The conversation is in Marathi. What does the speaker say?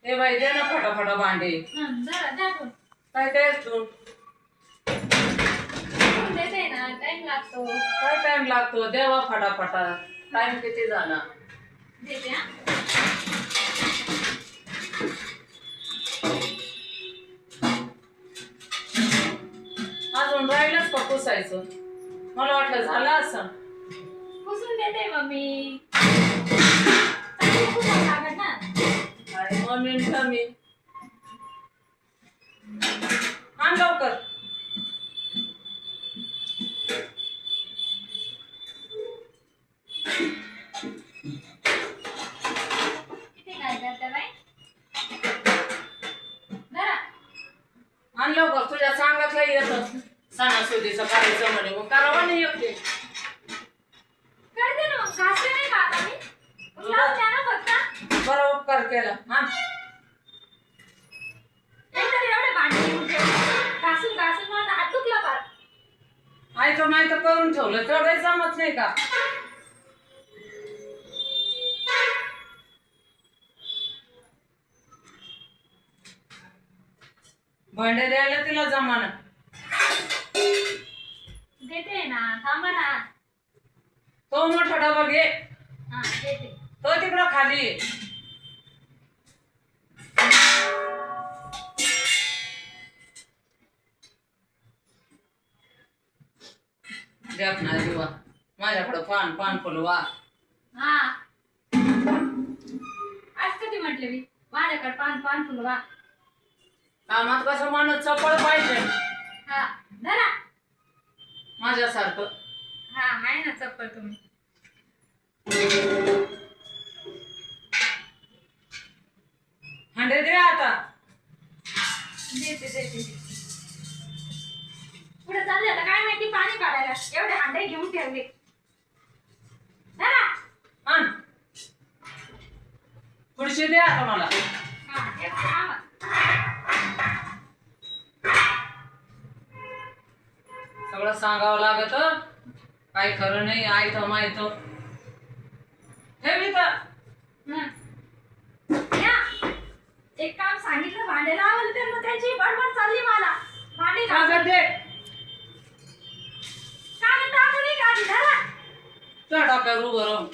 ए बाई दे ना फटाफटा भांडे. जरा दाखव. काय काय तू देते ना, टाइम लागतो. काय टाइम लागतो देवा फटाफटा. टाइम किती झाला? देते हा. अजून राहिलंच का पुसायचं? मला वाटलं झालं असं. पुसून देते मम्मी. चांगलं पुसावं लागत ना. अरे मम्मी मी आण लवकर. किती काय करते बाई? जरा आण लवकर. तुझ्या सांगितलं येतं सणासुदीचं करायचं म्हणे मग करावं नाही एकटे. करते ना मग. घासते नाही का आता मी? लावते ना फक्त. बरं उपकार केला. हा नाहीतर एवढे भांडे घेऊन ठेवले. घासून घासून माझा हात दुखला फार. आयतं मायतं करून ठेवलं तेवढं जमत नाही का? भांडे द्यायला तिला जमाना. देते ना, थांबा ना. तो मोठा डबा घे. हा देते. तो तिकडं खाली आहे. देख ना दिवा माझ्याकडं पान पान फुलवा. हा आज कधी म्हटले मी माझ्याकडे पान पान फुलवा. कामात कसं माणूस चपळ पाहिजे हा धरा. माझ्यासारखं. हा आहे ना चप्पल तुम्ही. हांडे दे आता. देते देते. पुढे चालले आता काय माहिती पाणी काढायला एवढे हांडे घेऊन ठेवले. धरा. आण खुर्ची दे आता मला. हा एक थांबा. सगळं सांगावं लागत. काही खरं नाही. आयतं मायतं ठेवी तर. या एक काम सांगितलं भांडे लावलं तर मग त्याची बडबड चालली मला. भांडे कागद दे. कागद टाकू नये का आधी धरा. तुझ्या डोक्यावर उभं राहून